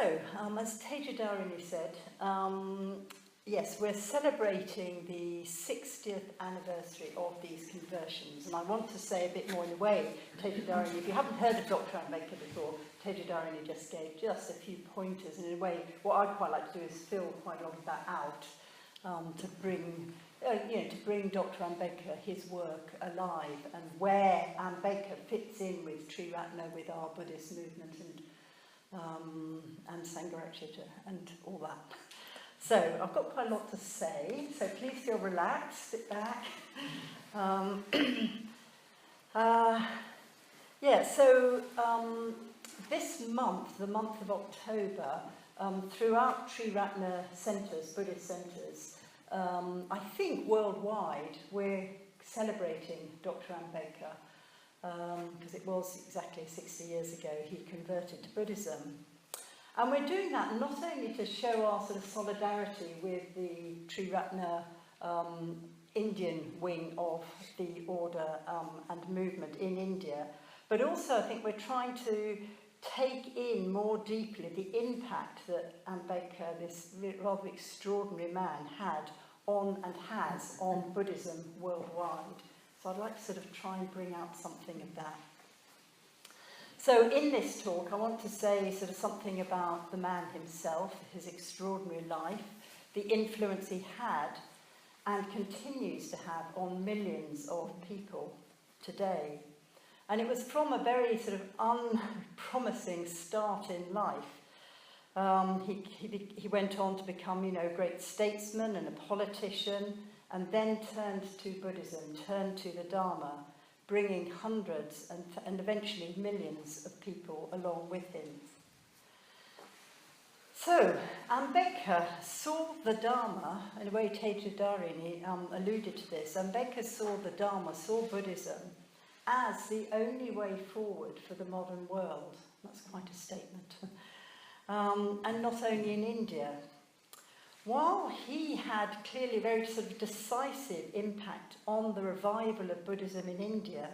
So, as Tejadarini said, yes, we're celebrating the 60th anniversary of these conversions, and I want to say a bit more in a way. Tejadarini, if you haven't heard of Dr. Ambedkar before, Tejadarini just gave just a few pointers, and in a way, what I'd quite like to do is fill quite a lot of that out to bring Dr. Ambedkar, his work, alive, and where Ambedkar fits in with Triratna, with our Buddhist movement, and Sangharakshita, and all that. So, I've got quite a lot to say, so please feel relaxed, sit back. This month, the month of October, throughout Triratna centres, Buddhist centres, I think worldwide, we're celebrating Dr. Ambedkar, because it was exactly 60 years ago he converted to Buddhism. And we're doing that not only to show our sort of solidarity with the Triratna Indian wing of the order and movement in India, but also I think we're trying to take in more deeply the impact that Ambedkar, this rather extraordinary man, had on and has on Buddhism worldwide. So I'd like to sort of try and bring out something of that. So in this talk, I want to say sort of something about the man himself, his extraordinary life, the influence he had and continues to have on millions of people today. And it was from a very sort of unpromising start in life. He went on to become, a great statesman and a politician, and then turned to Buddhism, turned to the Dharma, bringing hundreds and eventually millions of people along with him. So, Ambedkar saw the Dharma, in a way Tejadarini alluded to this. Ambedkar saw the Dharma, saw Buddhism, as the only way forward for the modern world. That's quite a statement. And not only in India. While he had clearly a very sort of decisive impact on the revival of Buddhism in India,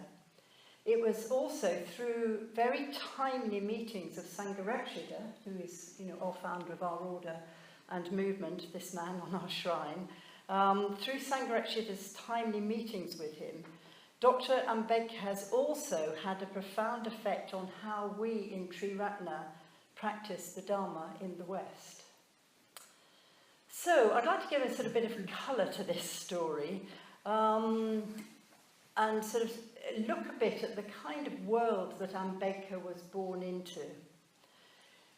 it was also through very timely meetings of Sangharakshita, who is, our founder of our order and movement, this man on our shrine, through Sangharakshita's timely meetings with him, Dr. Ambedkar has also had a profound effect on how we in Triratna practice the Dharma in the West. So, I'd like to give a sort of bit of colour to this story and sort of look a bit at the kind of world that Ambedkar was born into.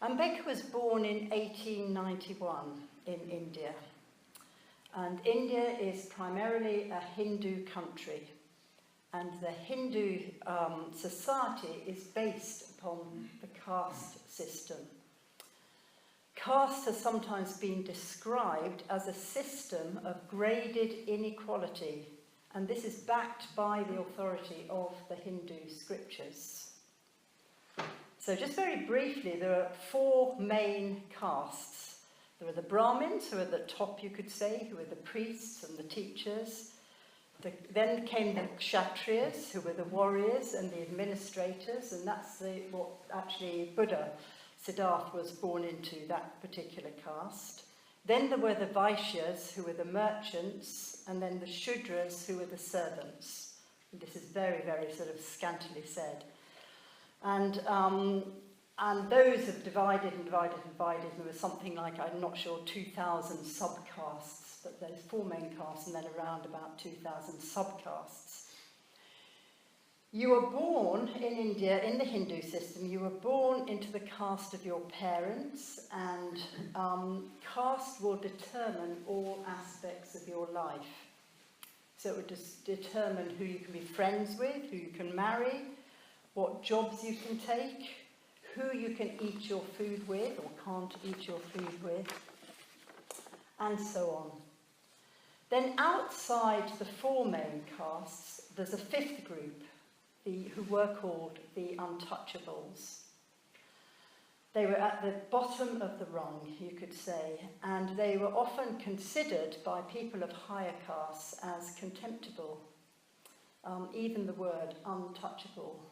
Ambedkar was born in 1891 in India, and India is primarily a Hindu country, and the Hindu society is based upon the caste system. Caste has sometimes been described as a system of graded inequality, and this is backed by the authority of the Hindu scriptures. So just very briefly, there are four main castes. There are the Brahmins, who are at the top, you could say, who are the priests and the teachers. Then came the Kshatriyas, who were the warriors and the administrators, and that's what actually Buddha Siddhartha was born into, that particular caste. Then there were the Vaishyas, who were the merchants, and then the Shudras, who were the servants. And this is very, very sort of scantily said. And those have divided and divided and divided. There was something like, I'm not sure, 2,000 subcastes, but there's four main castes and then around about 2,000 subcastes. You were born in India, in the Hindu system, you were born into the caste of your parents, and caste will determine all aspects of your life. So it would just determine who you can be friends with, who you can marry, what jobs you can take, who you can eat your food with or can't eat your food with, and so on. Then outside the four main castes, there's a fifth group, who were called the untouchables. They were at the bottom of the rung, you could say, and they were often considered by people of higher castes as contemptible. Even the word untouchable,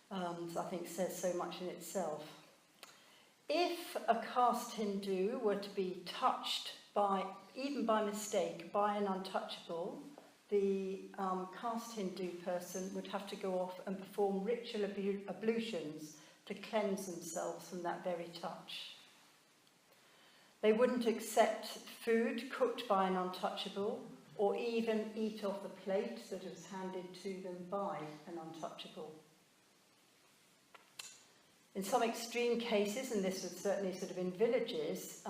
I think, says so much in itself. if a caste Hindu were to be touched by, even by mistake, by an untouchable, the caste Hindu person would have to go off and perform ritual ablutions to cleanse themselves from that very touch. They wouldn't accept food cooked by an untouchable, or even eat off the plate that was handed to them by an untouchable. In some extreme cases, and this was certainly sort of in villages,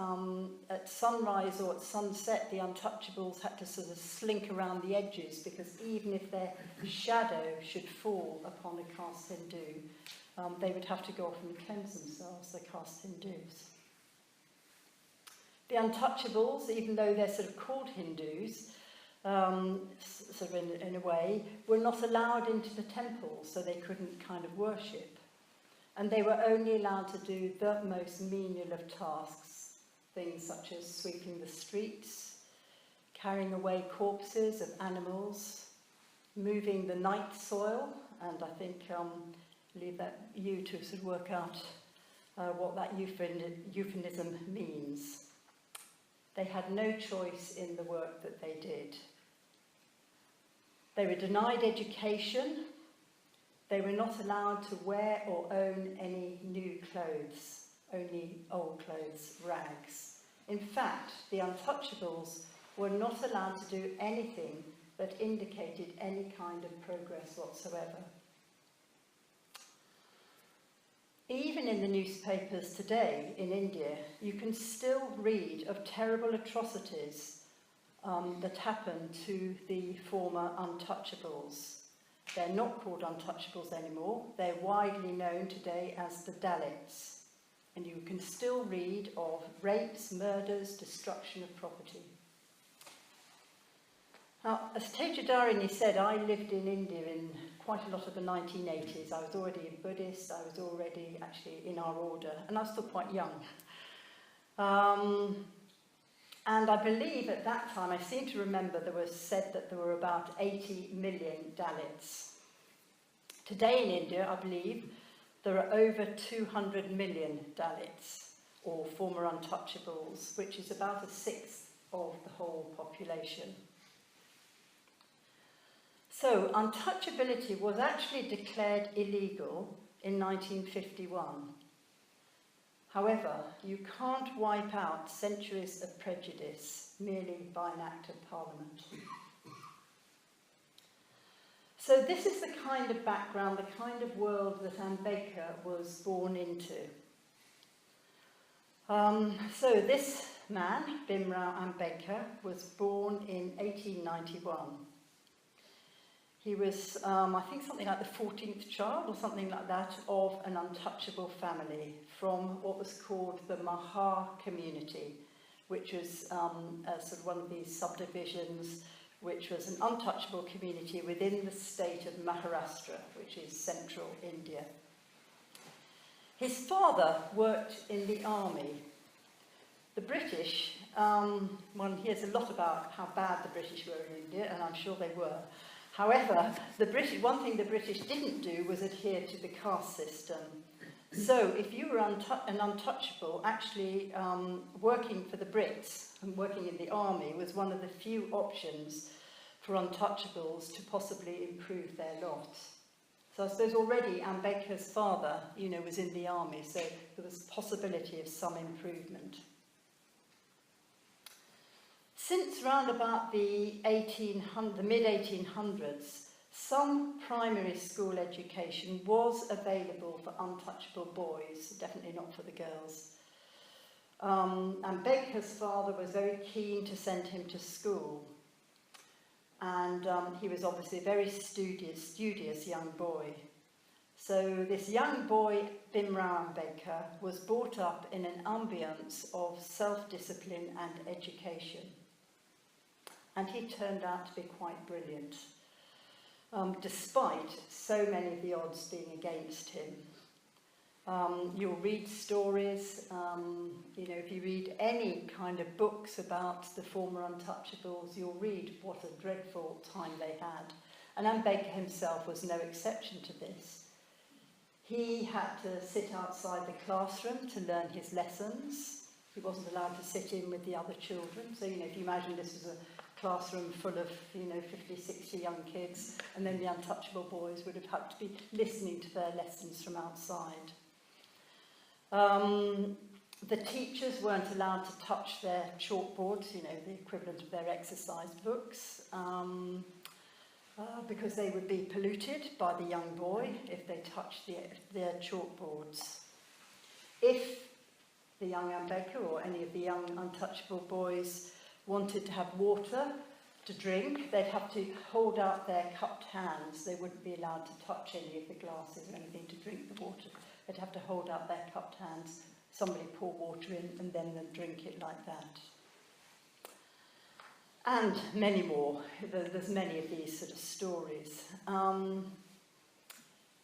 at sunrise or at sunset, the untouchables had to sort of slink around the edges, because even if their shadow should fall upon a caste Hindu, they would have to go off and cleanse themselves, the caste Hindus. The untouchables, even though they're sort of called Hindus, sort of in a way, were not allowed into the temples, so they couldn't kind of worship. And they were only allowed to do the most menial of tasks, things such as sweeping the streets, carrying away corpses of animals, moving the night soil, and I think leave that you to sort of work out what that euphemism means. They had no choice in the work that they did. They were denied education. They were not allowed to wear or own any new clothes, only old clothes, rags. In fact, the untouchables were not allowed to do anything that indicated any kind of progress whatsoever. Even in the newspapers today in India, you can still read of terrible atrocities that happened to the former untouchables. They're not called untouchables anymore. They're widely known today as the Dalits. And you can still read of rapes, murders, destruction of property. Now, as Dharmacharini said, I lived in India in quite a lot of the 1980s. I was already a Buddhist. I was already actually in our order, and I was still quite young. And I believe at that time, I seem to remember there was said that there were about 80 million Dalits. Today in India, I believe, there are over 200 million Dalits, or former untouchables, which is about a sixth of the whole population. So, untouchability was actually declared illegal in 1951. However, you can't wipe out centuries of prejudice merely by an act of Parliament. So this is the kind of background, the kind of world that Ambedkar was born into. So this man, Bhimrao Ambedkar, was born in 1891. He was, I think, something like the 14th child or something like that of an untouchable family from what was called the Maha community, which was sort of one of these subdivisions, which was an untouchable community within the state of Maharashtra, which is central India. His father worked in the army. The British, one hears a lot about how bad the British were in India, and I'm sure they were. However, one thing the British didn't do was adhere to the caste system. So if you were an untouchable, actually working for the Brits and working in the army was one of the few options for untouchables to possibly improve their lot. So I suppose already Ambedkar's father, was in the army, so there was possibility of some improvement. Since round about the mid-1800s, some primary school education was available for untouchable boys, definitely not for the girls. Ambedkar's father was very keen to send him to school, and he was obviously a very studious young boy. So this young boy, Bhimrao Ambedkar, was brought up in an ambience of self-discipline and education. And he turned out to be quite brilliant, despite so many of the odds being against him. You'll read stories, if you read any kind of books about the former untouchables, you'll read what a dreadful time they had. And Ambedkar himself was no exception to this. He had to sit outside the classroom to learn his lessons. He wasn't allowed to sit in with the other children. So, if you imagine this was a classroom full of, 50, 60 young kids, and then the untouchable boys would have had to be listening to their lessons from outside. The teachers weren't allowed to touch their chalkboards, the equivalent of their exercise books, because they would be polluted by the young boy if they touched their chalkboards. If the young Ambedkar or any of the young untouchable boys wanted to have water to drink, they'd have to hold out their cupped hands. They wouldn't be allowed to touch any of the glasses or anything to drink the water. They'd have to hold out their cupped hands, somebody pour water in, and then drink it like that. And many more. There's many of these sort of stories.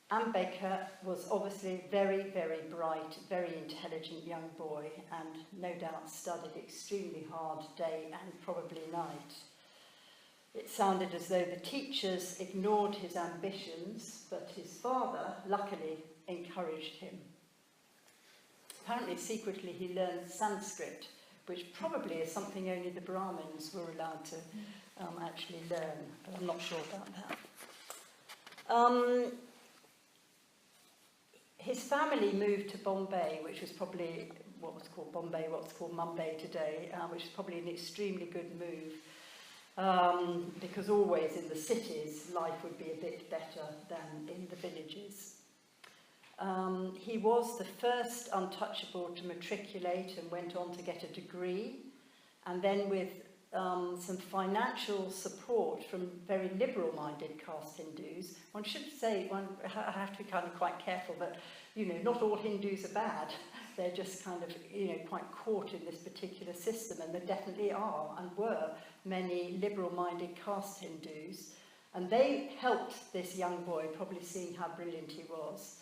Ambedkar was obviously a very, very bright, very intelligent young boy, and no doubt studied extremely hard day and probably night. It sounded as though the teachers ignored his ambitions, but his father, luckily, encouraged him. Apparently, secretly, he learned Sanskrit, which probably is something only the Brahmins were allowed to actually learn, but I'm not sure about that. His family moved to Bombay, which was probably what was called Bombay, what's called Mumbai today, which is probably an extremely good move, because always in the cities, life would be a bit better than in the villages. He was the first untouchable to matriculate and went on to get a degree, and then with some financial support from very liberal-minded caste Hindus. One should say, I have to be kind of quite careful, but not all Hindus are bad. They're just kind of quite caught in this particular system, and there definitely are and were many liberal-minded caste Hindus, and they helped this young boy, probably seeing how brilliant he was.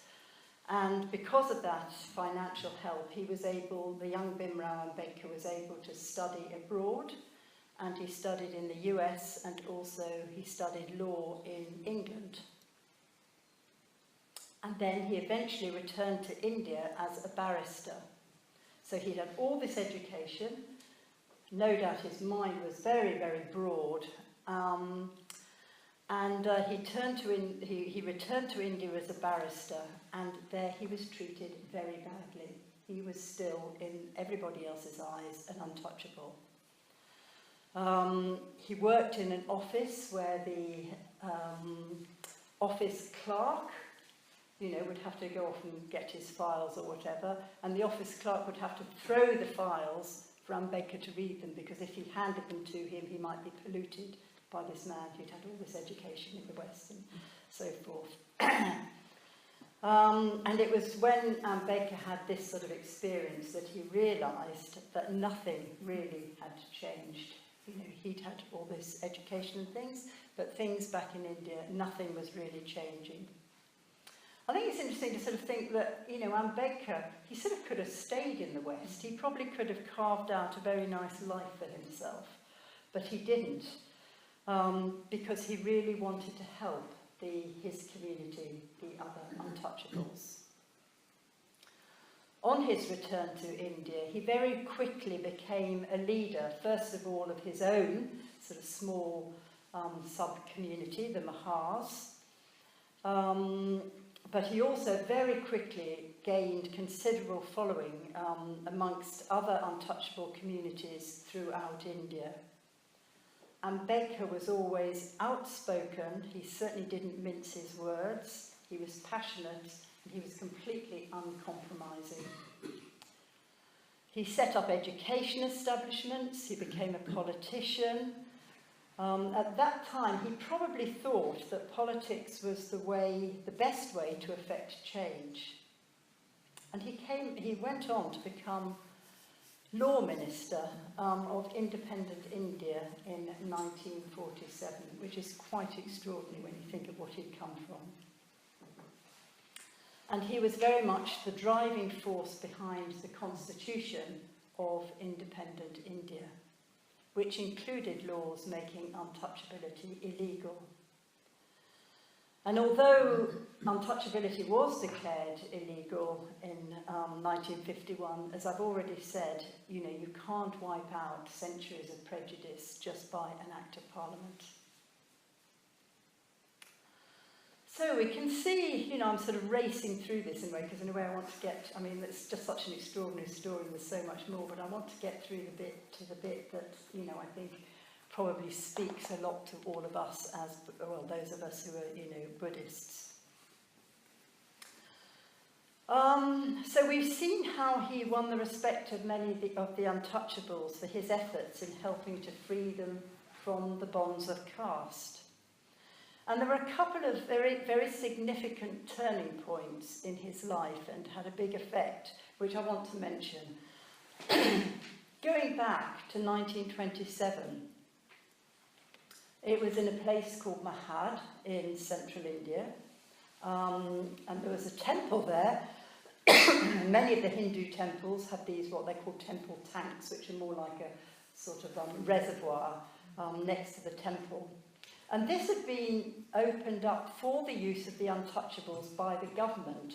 And because of that financial help, the young Bhimrao Ambedkar was able to study abroad, and he studied in the US, and also he studied law in England. And then he eventually returned to India as a barrister. So he had all this education. No doubt his mind was very, very broad. He returned to India as a barrister, and there he was treated very badly. He was still, in everybody else's eyes, an untouchable. He worked in an office where the office clerk, would have to go off and get his files or whatever, and the office clerk would have to throw the files for Ambedkar to read them, because if he handed them to him, he might be polluted by this man who'd had all this education in the West and so forth. And it was when Ambedkar had this sort of experience that he realised that nothing really had changed. He'd had all this education and things, but things back in India, nothing was really changing. I think it's interesting to sort of think that, Ambedkar, he sort of could have stayed in the West. He probably could have carved out a very nice life for himself, but he didn't, because he really wanted to help his community, the other untouchables. On his return to India, he very quickly became a leader, first of all, of his own sort of small sub-community, the Mahars. But he also very quickly gained considerable following amongst other untouchable communities throughout India. Ambedkar was always outspoken. He certainly didn't mince his words. He was passionate. He was completely uncompromising. He set up education establishments. He became a politician. At that time, he probably thought that politics was the best way to effect change. And he went on to become Law Minister of independent India in 1947, which is quite extraordinary when you think of what he'd come from. And he was very much the driving force behind the constitution of independent India, which included laws making untouchability illegal. And although untouchability was declared illegal in 1951, as I've already said, you can't wipe out centuries of prejudice just by an act of parliament. So we can see, I'm sort of racing through this in a way, because in a way I want to get, it's just such an extraordinary story and there's so much more, but I want to get through the bit that, I think probably speaks a lot to all of us those of us who are, Buddhists. So we've seen how he won the respect of many of the untouchables for his efforts in helping to free them from the bonds of caste. And there were a couple of very, very significant turning points in his life and had a big effect, which I want to mention. Going back to 1927, it was in a place called Mahad in central India, and there was a temple there. Many of the Hindu temples have these, what they call temple tanks, which are more like a sort of reservoir next to the temple. And this had been opened up for the use of the untouchables by the government.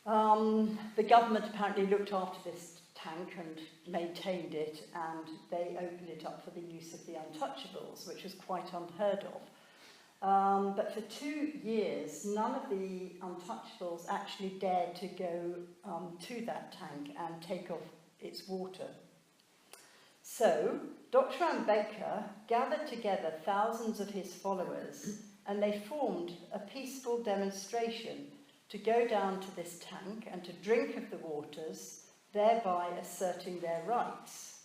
The government apparently looked after this tank and maintained it, and they opened it up for the use of the untouchables, which was quite unheard of. But for 2 years, none of the untouchables actually dared to go to that tank and take off its water. So, Dr. Ambedkar gathered together thousands of his followers, and they formed a peaceful demonstration to go down to this tank and to drink of the waters, thereby asserting their rights.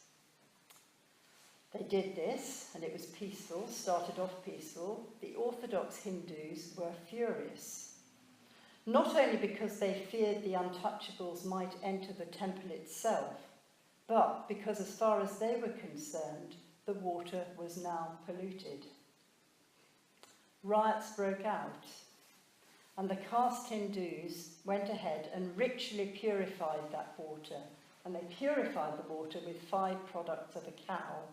They did this, and it was peaceful, started off peaceful. The Orthodox Hindus were furious, not only because they feared the untouchables might enter the temple itself, but because as far as they were concerned, the water was now polluted. Riots broke out, and the caste Hindus went ahead and ritually purified that water. And they purified the water with 5 products of a cow: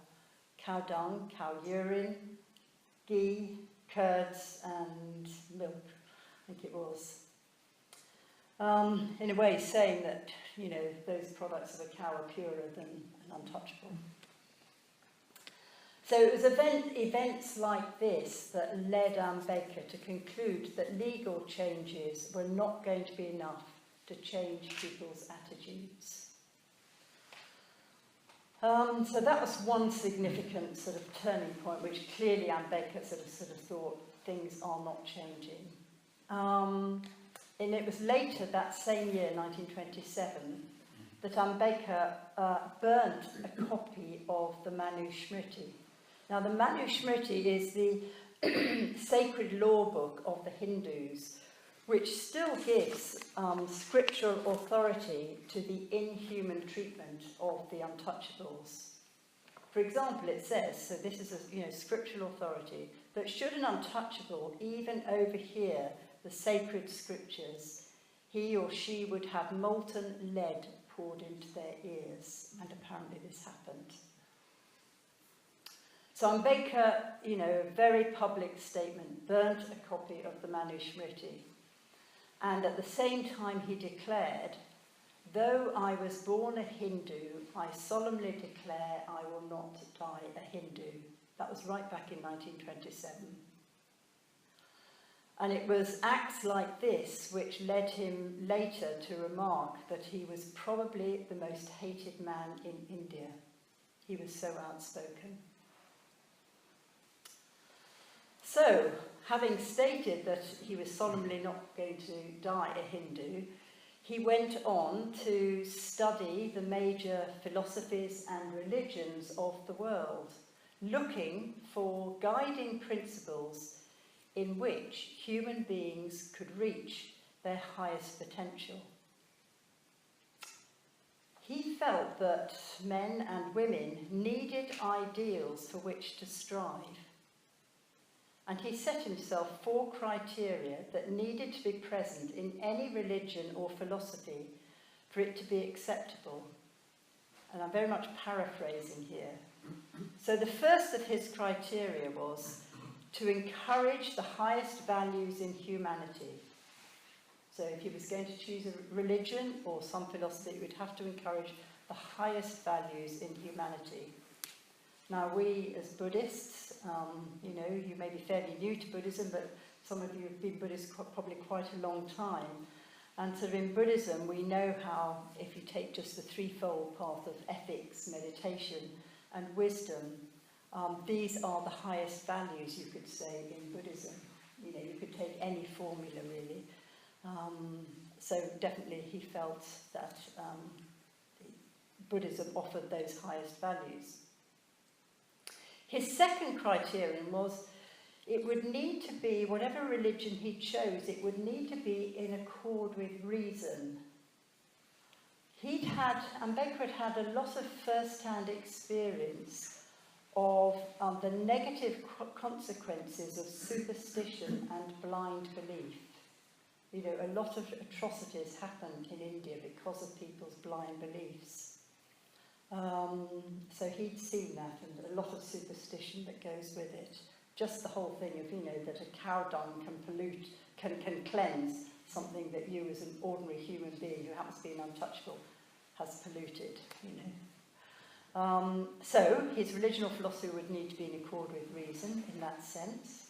cow dung, cow urine, ghee, curds, and milk, I think it was. In a way saying that, those products of a cow are purer than an untouchable. So it was events like this that led Ambedkar to conclude that legal changes were not going to be enough to change people's attitudes. So that was one significant sort of turning point, which clearly Ambedkar sort of thought things are not changing. And it was later that same year, 1927, that Ambedkar burnt a copy of the Manusmriti. Now, the Manusmriti is the sacred law book of the Hindus, which still gives scriptural authority to the inhuman treatment of the untouchables. For example, it says, so this is a scriptural authority, that should an untouchable even overhear the sacred scriptures, he or she would have molten lead poured into their ears. And apparently this happened. So Ambedkar, a very public statement, burnt a copy of the Manusmriti. And at the same time he declared, "Though I was born a Hindu, I solemnly declare I will not die a Hindu." That was right back in 1927. And it was acts like this which led him later to remark that he was probably the most hated man in India. He was so outspoken. So, having stated that he was solemnly not going to die a Hindu, he went on to study the major philosophies and religions of the world, looking for guiding principles in which human beings could reach their highest potential. He felt that men and women needed ideals for which to strive, and he set himself 4 criteria that needed to be present in any religion or philosophy for it to be acceptable. And I'm very much paraphrasing here. So the first of his criteria was to encourage the highest values in humanity. So if he was going to choose a religion or some philosophy, it would have to encourage the highest values in humanity. Now we as Buddhists, you may be fairly new to Buddhism, but some of you have been Buddhists probably quite a long time. And sort of in Buddhism, we know how if you take just the threefold path of ethics, meditation, and wisdom, these are the highest values, you could say, in Buddhism. You could take any formula, really. So definitely he felt that Buddhism offered those highest values. His second criterion was it would need to be, whatever religion he chose, it would need to be in accord with reason. Ambedkar had a lot of first-hand experience of the negative consequences of superstition and blind belief. A lot of atrocities happened in India because of people's blind beliefs. So he'd seen that, and a lot of superstition that goes with it. Just the whole thing of, that a cow dung can pollute, can cleanse something that you as an ordinary human being who happens to be an untouchable has polluted, So his religion or philosophy would need to be in accord with reason in that sense.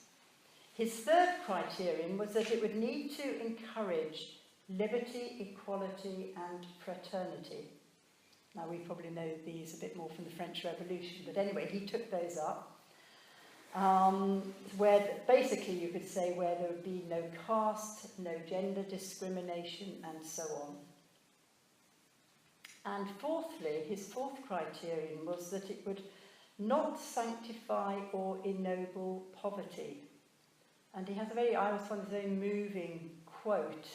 His third criterion was that it would need to encourage liberty, equality, and fraternity. Now, we probably know these a bit more from the French Revolution, but anyway, he took those up. Where basically you could say where there would be no caste, no gender discrimination, and so on. And fourthly, his fourth criterion was that it would not sanctify or ennoble poverty. And he has I always find this very moving quote,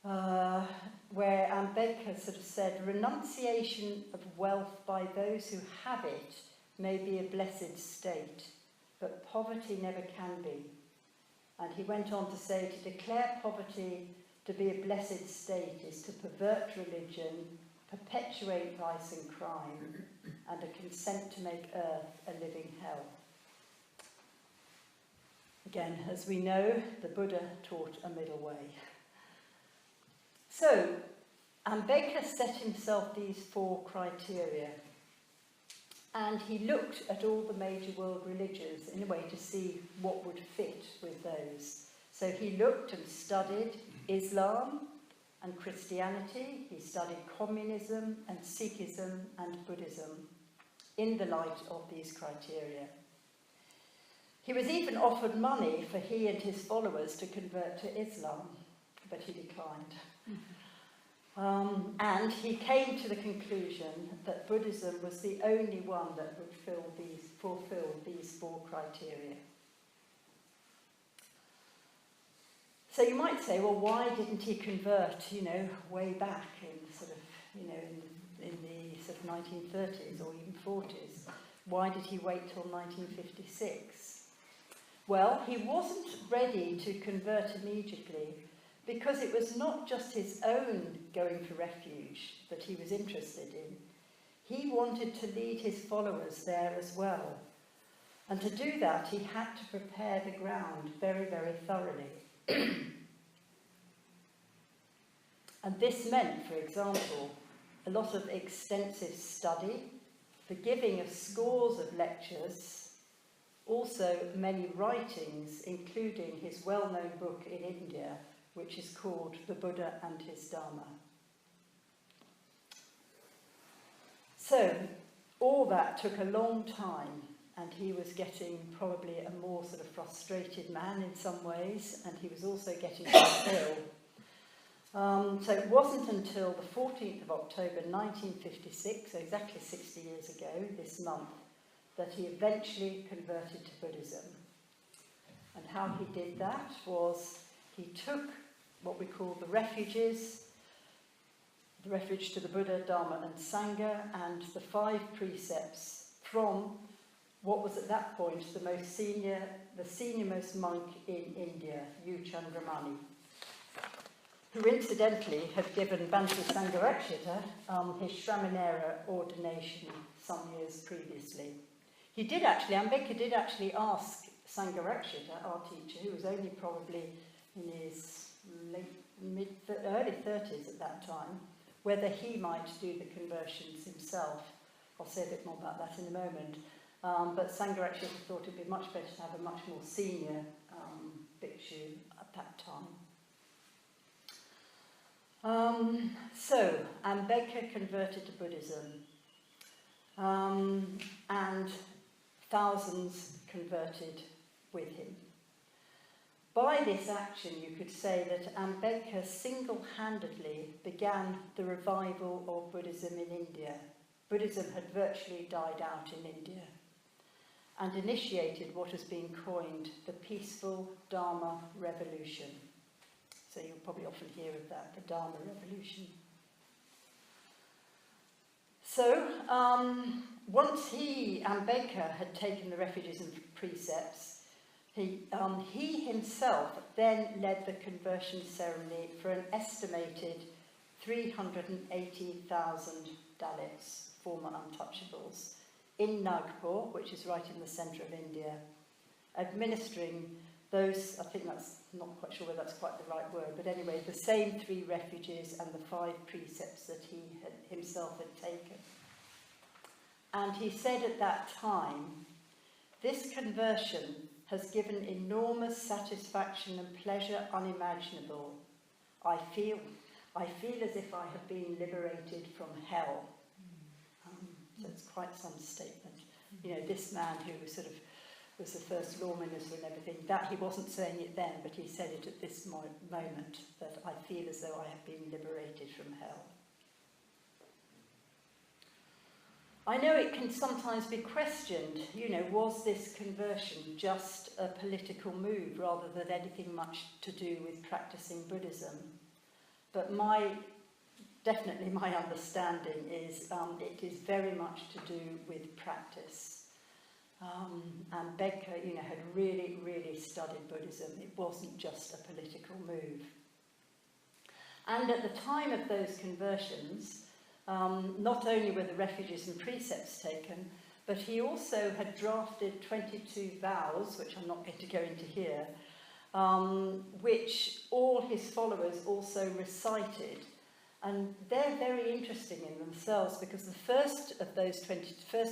where Ambedkar sort of said, renunciation of wealth by those who have it may be a blessed state, but poverty never can be. And he went on to say, to declare poverty to be a blessed state is to pervert religion, perpetuate vice and crime, and a consent to make earth a living hell. Again, as we know, the Buddha taught a middle way. So, Ambedkar set himself these four criteria. And he looked at all the major world religions in a way to see what would fit with those. So he looked and studied Islam and Christianity. He studied communism and Sikhism and Buddhism in the light of these criteria. He was even offered money for he and his followers to convert to Islam, but he declined. And he came to the conclusion that Buddhism was the only one that would fulfill these four criteria. So you might say, well, why didn't he convert, way back in sort of, in the sort of 1930s or even 40s? Why did he wait till 1956? Well, he wasn't ready to convert immediately, because it was not just his own going for refuge that he was interested in. He wanted to lead his followers there as well. And to do that, he had to prepare the ground very, very thoroughly. And this meant, for example, a lot of extensive study, the giving of scores of lectures, also many writings, including his well-known book in India, which is called The Buddha and His Dharma. So, all that took a long time, and he was getting probably a more sort of frustrated man in some ways, and he was also getting ill. So it wasn't until the 14th of October 1956, so exactly 60 years ago this month, that he eventually converted to Buddhism. And how he did that was he took what we call the refuges, the refuge to the Buddha, Dharma and Sangha, and the 5 precepts from what was at that point the senior-most monk in India, U Chandramani, who incidentally had given Bantu Sangharakshita his Shramanera ordination some years previously. Ambedkar did actually ask Sangharakshita, our teacher, who was only probably in his early 30s at that time, whether he might do the conversions himself. I'll say a bit more about that in a moment. But Sangharakshita thought it would be much better to have a much more senior bhikshu at that time. So, Ambedkar converted to Buddhism, and thousands converted with him. By this action, you could say that Ambedkar single-handedly began the revival of Buddhism in India. Buddhism had virtually died out in India, and initiated what has been coined the peaceful Dharma revolution. So you'll probably often hear of that, the Dharma revolution. So, once Ambedkar, had taken the refuges and precepts, he himself then led the conversion ceremony for an estimated 380,000 Dalits, former untouchables, in Nagpur, which is right in the centre of India, administering those, I think that's, not quite sure whether that's quite the right word, but anyway, the same 3 refuges and the 5 precepts that he himself had taken. And he said at that time, "This conversion has given enormous satisfaction and pleasure unimaginable. I feel as if I have been liberated from hell." So it's quite some statement. You know, this man who was the first law minister and everything, that he wasn't saying it then, but he said it at this moment, that I feel as though I have been liberated from hell. I know it can sometimes be questioned, you know, was this conversion just a political move rather than anything much to do with practicing Buddhism? But definitely my understanding is it is very much to do with practice. Ambedkar, you know, had really, really studied Buddhism. It wasn't just a political move. And at the time of those conversions, not only were the refuges and precepts taken, but he also had drafted 22 vows, which I'm not going to go into here, which all his followers also recited. And they're very interesting in themselves, because the first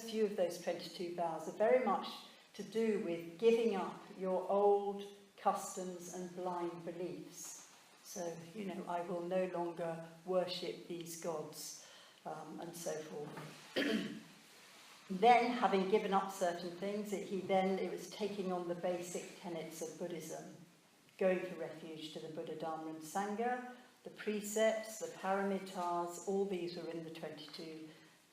few of those 22 vows are very much to do with giving up your old customs and blind beliefs. So, you know, I will no longer worship these gods, and so forth. Then, having given up certain things, it was taking on the basic tenets of Buddhism, going for refuge to the Buddha, Dharma and Sangha, the precepts, the paramitas, all these were in the 22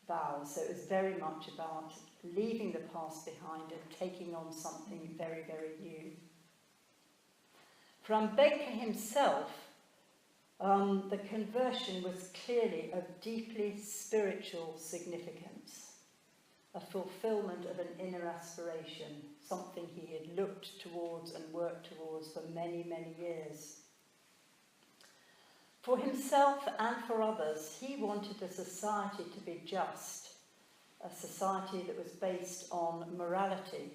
vows. So it was very much about leaving the past behind and taking on something very, very new. For Ambedkar himself, the conversion was clearly of deeply spiritual significance, a fulfillment of an inner aspiration, something he had looked towards and worked towards for many, many years. For himself and for others, he wanted a society to be just, a society that was based on morality,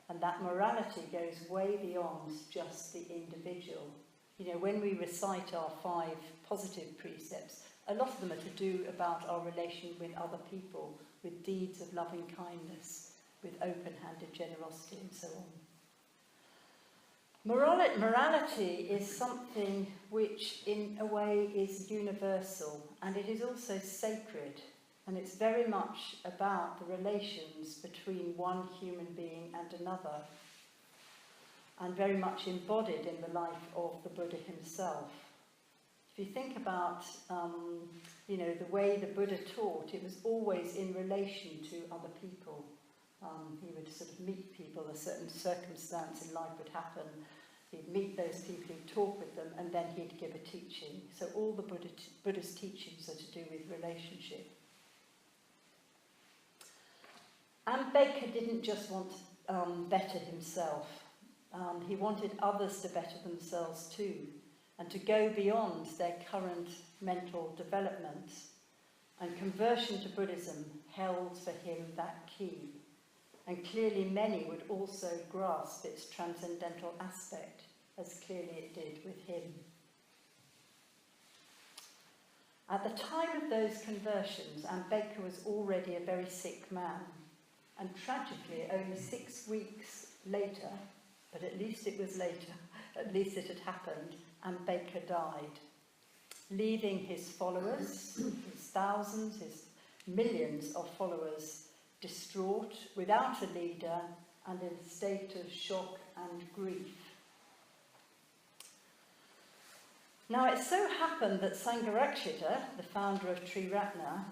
and that morality goes way beyond just the individual. You know, when we recite our 5 positive precepts, a lot of them are to do about our relation with other people, with deeds of loving kindness, with open-handed generosity and so on. Morality is something which in a way is universal, and it is also sacred, and it's very much about the relations between one human being and another, and very much embodied in the life of the Buddha himself. If you think about you know, the way the Buddha taught, it was always in relation to other people. He would sort of meet people, a certain circumstance in life would happen, he'd meet those people, he'd talk with them, and then he'd give a teaching. So all the Buddha's teachings are to do with relationship. Ambedkar didn't just want to better himself. He wanted others to better themselves too, and to go beyond their current mental development. And conversion to Buddhism held for him that key. and clearly many would also grasp its transcendental aspect, as clearly it did with him. At the time of those conversions, Ambedkar was already a very sick man, and tragically, only 6 weeks later, but at least it was later, at least it had happened, Ambedkar died, leaving his followers, his thousands, his millions of followers, distraught, without a leader, and in a state of shock and grief. Now, it so happened that Sangharakshita, the founder of Triratna,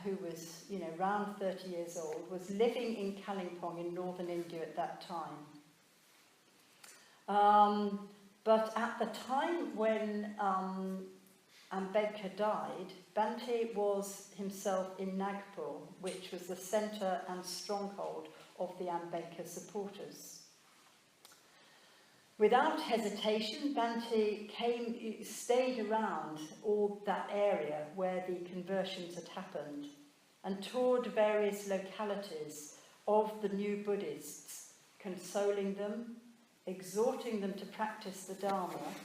who was, around 30 years old, was living in Kalimpong in northern India at that time. But at the time when Ambedkar died, Bhante was himself in Nagpur, which was the centre and stronghold of the Ambedkar supporters. Without hesitation, Bhante stayed around all that area where the conversions had happened and toured various localities of the new Buddhists, consoling them, exhorting them to practice the Dharma,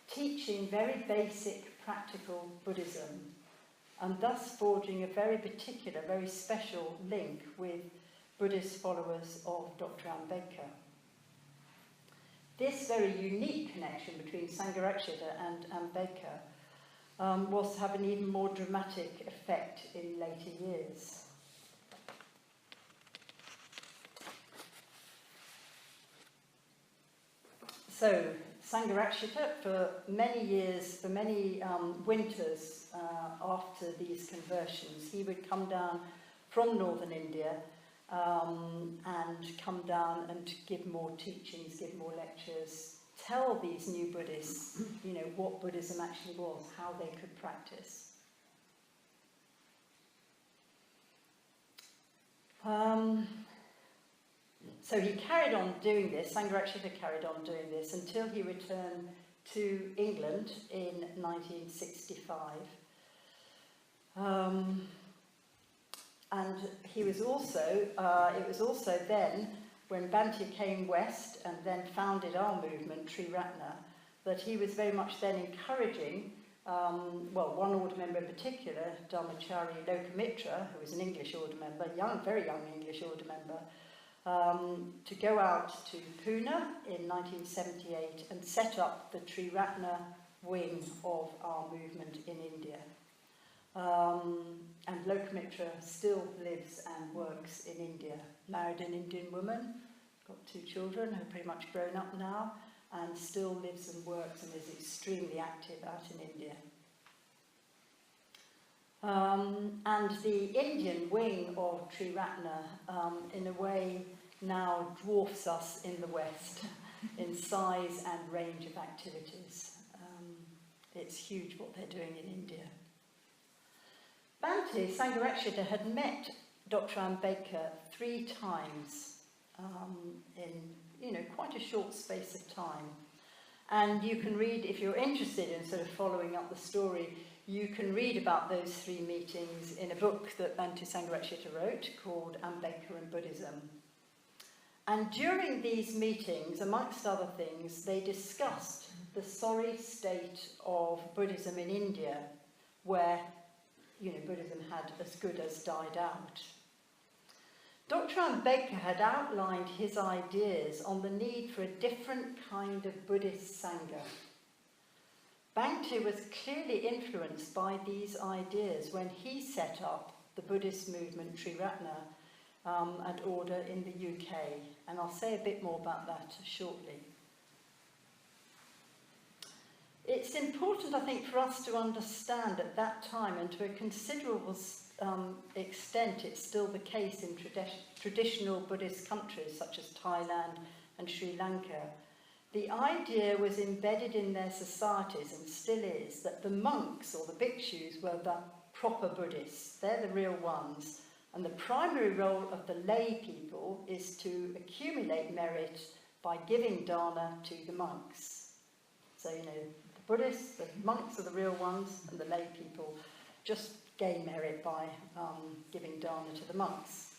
teaching very basic practical Buddhism, and thus forging a very particular, very special link with Buddhist followers of Dr. Ambedkar. This very unique connection between Sangharakshita and Ambedkar was to have an even more dramatic effect in later years. So, Sangharakshita, for many years, for many winters after these conversions, he would come down from northern India and come down and give more teachings, give more lectures, tell these new Buddhists, what Buddhism actually was, how they could practice. So he carried on doing this, Sangharakshita carried on doing this until he returned to England in 1965. And he was also, it was also then, when Bhante came west and then founded our movement, Triratna, that he was very much then encouraging, one order member in particular, Dharmacharini who was an English order member, very young English order member, to go out to Pune in 1978 and set up the Triratna wing of our movement in India. And Lokamitra still lives and works in India. Married an Indian woman, got 2 children who are pretty much grown up now, and still lives and works and is extremely active out in India. And the Indian wing of Triratna, in a way, now dwarfs us in the West in size and range of activities. It's huge what they're doing in India. Bhante Sangharakshita had met Dr. Ambedkar 3 times in quite a short space of time. And you can read, if you're interested in sort of following up the story, you can read about those 3 meetings in a book that Bhante Sangharakshita wrote called Ambedkar and Buddhism. And during these meetings, amongst other things, they discussed the sorry state of Buddhism in India, where Buddhism had as good as died out. Dr. Ambedkar had outlined his ideas on the need for a different kind of Buddhist Sangha. Bhante was clearly influenced by these ideas when he set up the Buddhist movement Triratna and order in the UK, and I'll say a bit more about that shortly. It's important, I think, for us to understand at that time, and to a considerable extent it's still the case in traditional Buddhist countries such as Thailand and Sri Lanka. The idea was embedded in their societies, and still is, that the monks or the bhikshus were the proper Buddhists. They're the real ones. And the primary role of the lay people is to accumulate merit by giving dana to the monks. So, the Buddhists, the monks are the real ones, and the lay people just gain merit by giving dana to the monks.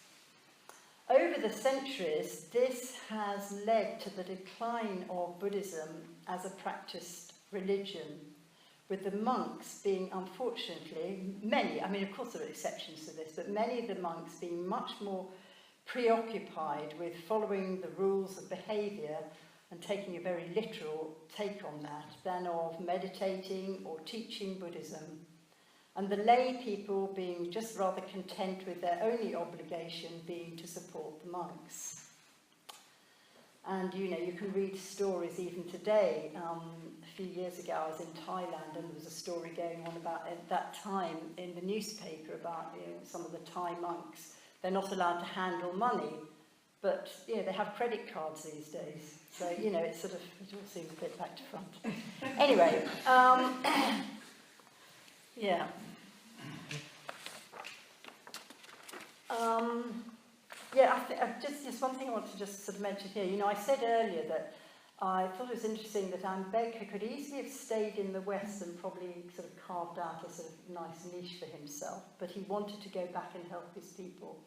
Over the centuries, this has led to the decline of Buddhism as a practiced religion, with the monks being, unfortunately, many, I mean, of course there are exceptions to this, but many of the monks being much more preoccupied with following the rules of behaviour and taking a very literal take on that than of meditating or teaching Buddhism, and the lay people being just rather content with their only obligation being to support the monks. And you know, you can read stories even today. A few years ago I was in Thailand and there was a story going on about at that time in the newspaper about, you know, some of the Thai monks. They're not allowed to handle money, but you know, they have credit cards these days. So, you know, it's sort of, it all seems a bit back to front. Anyway, yeah. Just one thing I want to just sort of mention here. You know, I said earlier that I thought it was interesting that Ambedkar could easily have stayed in the West and probably sort of carved out a sort of nice niche for himself, but he wanted to go back and help his people.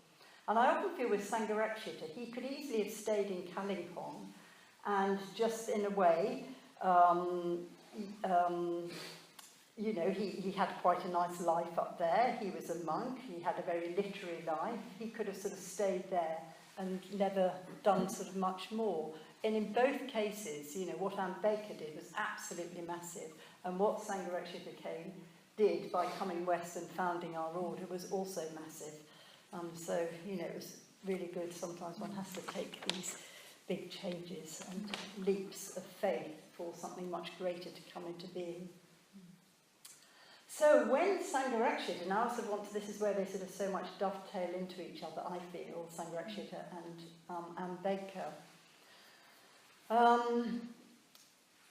And I often feel with Sangharakshita, he could easily have stayed in Kalimpong and just in a way, you know, he had quite a nice life up there. He was a monk. He had a very literary life. He could have sort of stayed there and never done sort of much more. And in both cases, you know, what Ambedkar did was absolutely massive. And what Sangharakshita did by coming west and founding our order was also massive. So, you know, it was really good. Sometimes one has to take these big changes and leaps of faith for something much greater to come into being. So when Sangharakshita, and I also want to, this is where they sort of so much dovetail into each other, I feel, Sangharakshita and Ambedkar.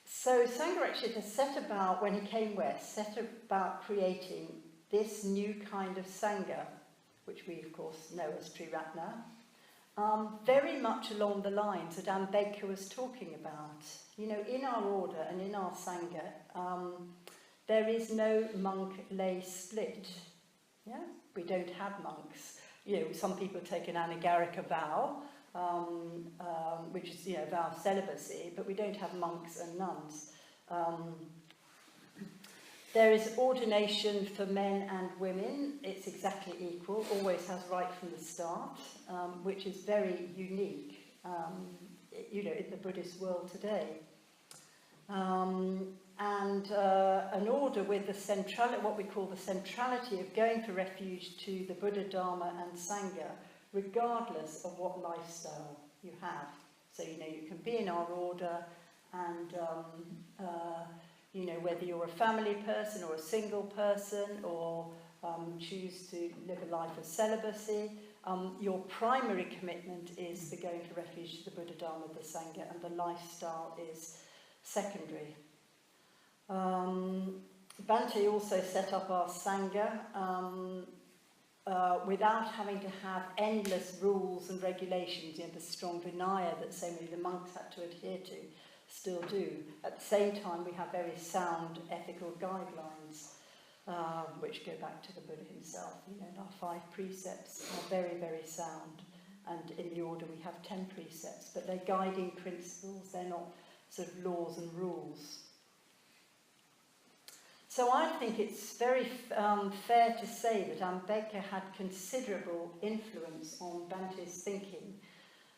So Sangharakshita set about, when he came west, set about creating this new kind of Sangha, which we of course know as Triratna, very much along the lines that Ambedkar was talking about. You know, in our order and in our Sangha, there is no monk-lay split. Yeah? We don't have monks. You know, some people take an anagarika vow, which is, you know, vow of celibacy, but we don't have monks and nuns. There is ordination for men and women. It's exactly equal, always has right from the start, which is very unique, you know, in the Buddhist world today. And an order with the centrality, what we call the centrality of going for refuge to the Buddha, Dharma and Sangha, regardless of what lifestyle you have. So, you know, you can be in our order and, you know, whether you're a family person or a single person or choose to live a life of celibacy, your primary commitment is the going for refuge to the Buddha, Dharma, the Sangha, and the lifestyle is secondary. Bhante also set up our Sangha without having to have endless rules and regulations, you know, the strong Vinaya that so many of the monks had to adhere to, still do. At the same time, we have very sound ethical guidelines, which go back to the Buddha himself. You know, our 5 precepts are very, very sound. And in the order, we have 10 precepts, but they're guiding principles. They're not sort of laws and rules. So I think it's very fair to say that Ambedkar had considerable influence on Bhante's thinking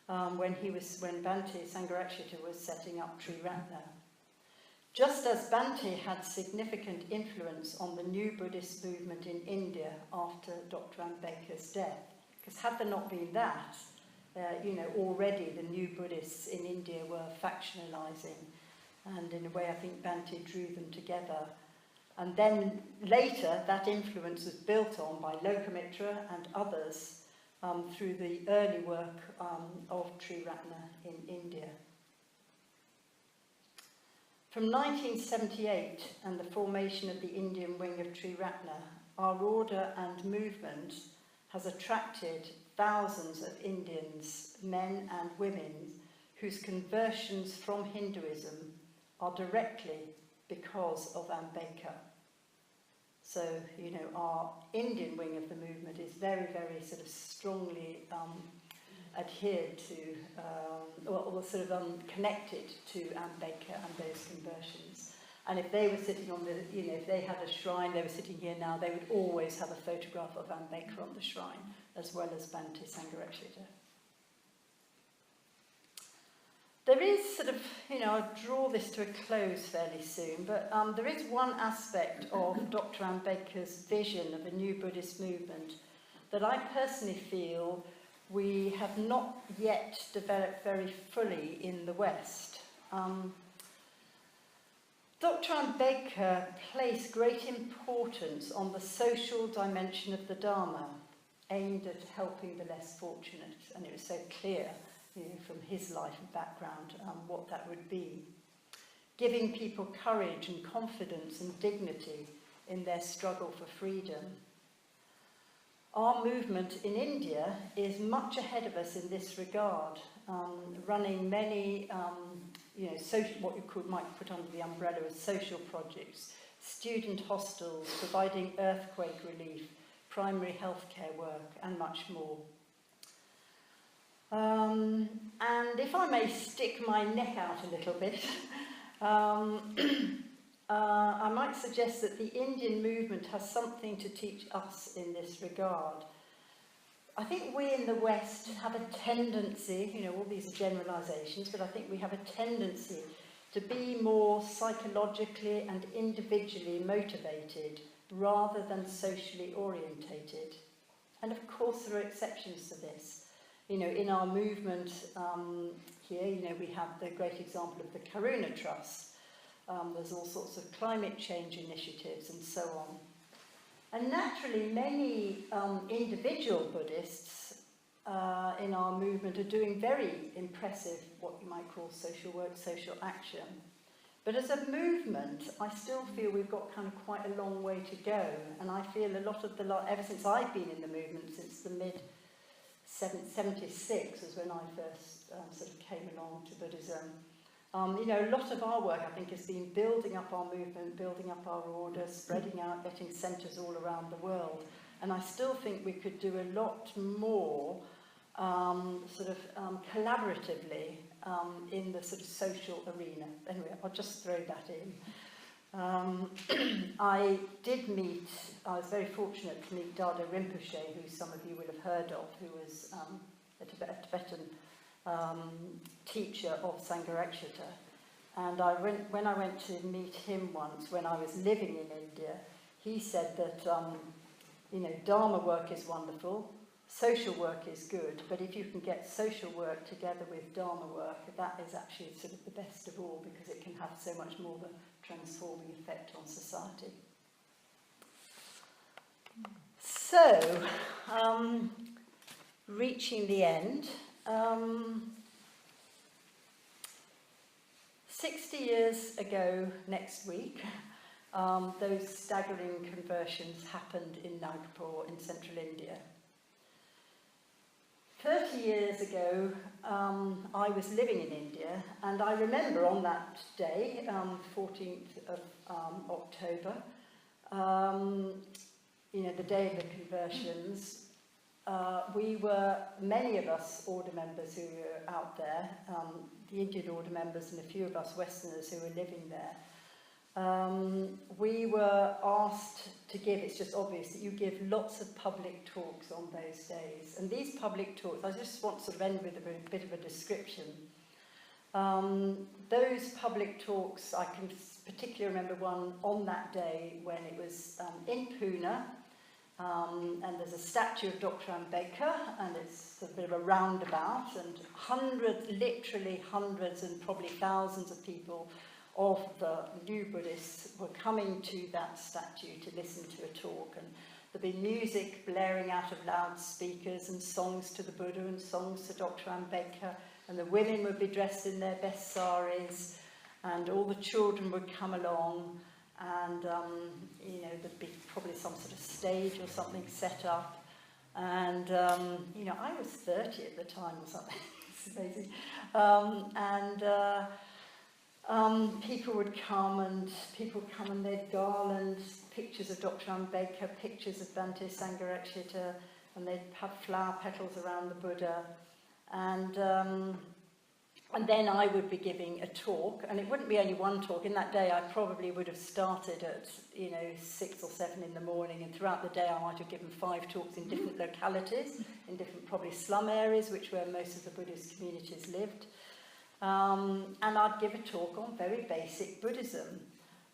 when Bhante Sangharakshita was setting up Triratna. Just as Bhante had significant influence on the new Buddhist movement in India after Dr. Ambedkar's death, because had there not been that, you know, already the new Buddhists in India were factionalizing, and in a way I think Bhante drew them together. And then later that influence was built on by Lokamitra and others through the early work of Triratna in India. From 1978 and the formation of the Indian wing of Triratna, our order and movement has attracted thousands of Indians, men and women, whose conversions from Hinduism are directly because of Ambedkar. So, you know, our Indian wing of the movement is very, very sort of strongly adhered to, or sort of connected to Ambedkar and those conversions. And if they were sitting on the, if they had a shrine, they were sitting here now, they would always have a photograph of Ambedkar on the shrine, as well as Bhante Sangharakshita. There is sort of, I'll draw this to a close fairly soon, but there is one aspect of Dr. Ambedkar's vision of a new Buddhist movement that I personally feel we have not yet developed very fully in the West. Dr. Ambedkar placed great importance on the social dimension of the Dharma, aimed at helping the less fortunate, and it was so clear from his life and background what that would be. Giving people courage and confidence and dignity in their struggle for freedom. Our movement in India is much ahead of us in this regard, running many social, what you might put under the umbrella of social projects, student hostels, providing earthquake relief, primary healthcare work, and much more. And if I may stick my neck out a little bit, I might suggest that the Indian movement has something to teach us in this regard. I think we in the West have a tendency, all these are generalisations, but I think we have a tendency to be more psychologically and individually motivated rather than socially orientated. And of course there are exceptions to this. In our movement here, we have the great example of the Karuna Trust. There's all sorts of climate change initiatives and so on. And naturally, many individual Buddhists in our movement are doing very impressive, what you might call social work, social action. But as a movement, I still feel we've got kind of quite a long way to go. And I feel a lot of ever since I've been in the movement, since the mid-76 was when I first sort of came along to Buddhism. A lot of our work, I think, has been building up our movement, building up our order, spreading out, getting centres all around the world. And I still think we could do a lot more collaboratively in the sort of social arena. Anyway, I'll just throw that in. I was very fortunate to meet Dada Rinpoche, who some of you will have heard of, who was a Tibetan teacher of Sangharakshita. And when I went to meet him once, when I was living in India, he said that, Dharma work is wonderful, social work is good, but if you can get social work together with Dharma work, that is actually sort of the best of all, because it can have so much more of a transforming effect on society. So, reaching the end, 60 years ago next week, those staggering conversions happened in Nagpur in central India. 30 years ago, I was living in India, and I remember on that day, 14th of October, the day of the conversions, many of us order members who were out there, the Indian order members and a few of us Westerners who were living there, we were asked to give, it's just obvious that you give lots of public talks on those days. And these public talks, I just want to sort of end with a bit of a description. Those public talks, I can particularly remember one on that day when it was in Pune, and there's a statue of Dr. Ambedkar, and it's a bit of a roundabout, and literally hundreds and probably thousands of people of the new Buddhists were coming to that statue to listen to a talk, and there'd be music blaring out of loudspeakers and songs to the Buddha and songs to Dr. Ambedkar, and the women would be dressed in their best saris, and all the children would come along, and there'd be probably some sort of stage or something set up, and I was 30 at the time or something. It's amazing. People would come and they'd garland pictures of Dr. Ambedkar, pictures of Bhante Sangharakshita, and they'd have flower petals around the Buddha, And then I would be giving a talk, and it wouldn't be only one talk. In that day, I probably would have started at 6 or 7 in the morning, and throughout the day I might have given 5 talks in different localities, in different probably slum areas, which where most of the Buddhist communities lived. And I'd give a talk on very basic Buddhism,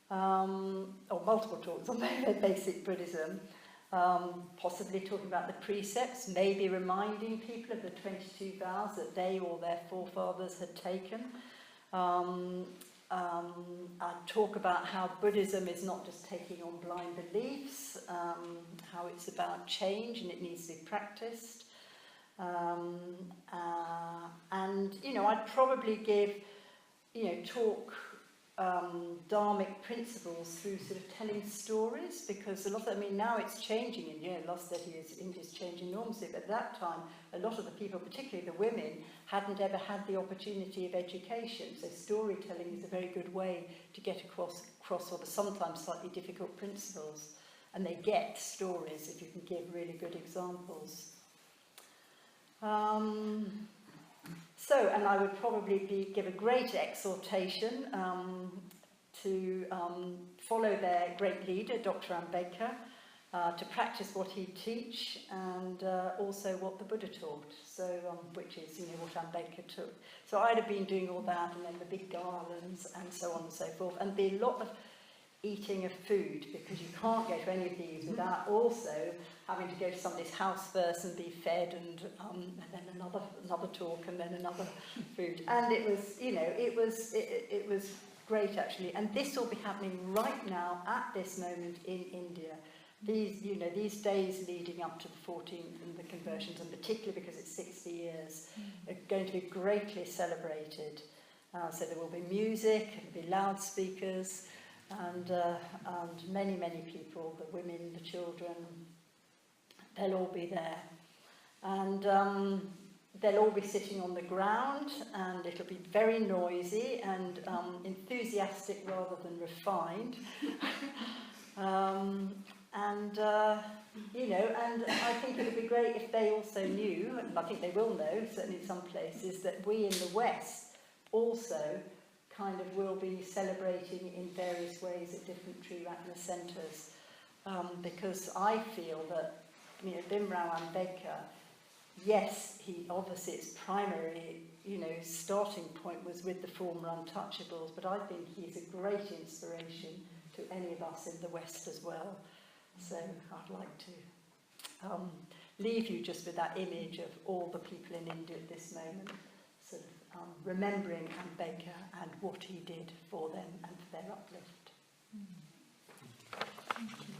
or multiple talks on very basic Buddhism. Possibly talking about the precepts, maybe reminding people of the 22 vows that they or their forefathers had taken. I'd talk about how Buddhism is not just taking on blind beliefs, how it's about change and it needs to be practiced. And, I'd probably give, talk Dharmic principles through sort of telling stories, because a lot of, now it's changing in the last 30 years, India's changing enormously, but at that time, a lot of the people, particularly the women, hadn't ever had the opportunity of education, so storytelling is a very good way to get across what are sometimes slightly difficult principles, and they get stories if you can give really good examples. And I would probably give a great exhortation to follow their great leader, Dr. Ambedkar, to practice what he'd teach, and also what the Buddha taught, so which is what Ambedkar took. So I'd have been doing all that, and then the big garlands, and so on and so forth, and be a lot of eating of food, because you can't go to any of these without also having to go to somebody's house first and be fed, and then another talk, and then another food. And it was, it was great actually. And this will be happening right now at this moment in India. These days leading up to the 14th and the conversions, and particularly because it's 60 years, are going to be greatly celebrated. So there will be music, there will be loudspeakers, and many, many people, the women, the children, they'll all be there. And they'll all be sitting on the ground, and it'll be very noisy and enthusiastic rather than refined. And I think it would be great if they also knew, and I think they will know, certainly in some places, that we in the West also kind of will be celebrating in various ways at different Triratna centres, because I feel that Bhimrao Ambedkar, yes, he obviously its primary starting point was with the former untouchables, but I think he's a great inspiration to any of us in the West as well. So I'd like to leave you just with that image of all the people in India at this moment, sort of remembering Ambedkar and what he did for them and for their uplift. Thank you.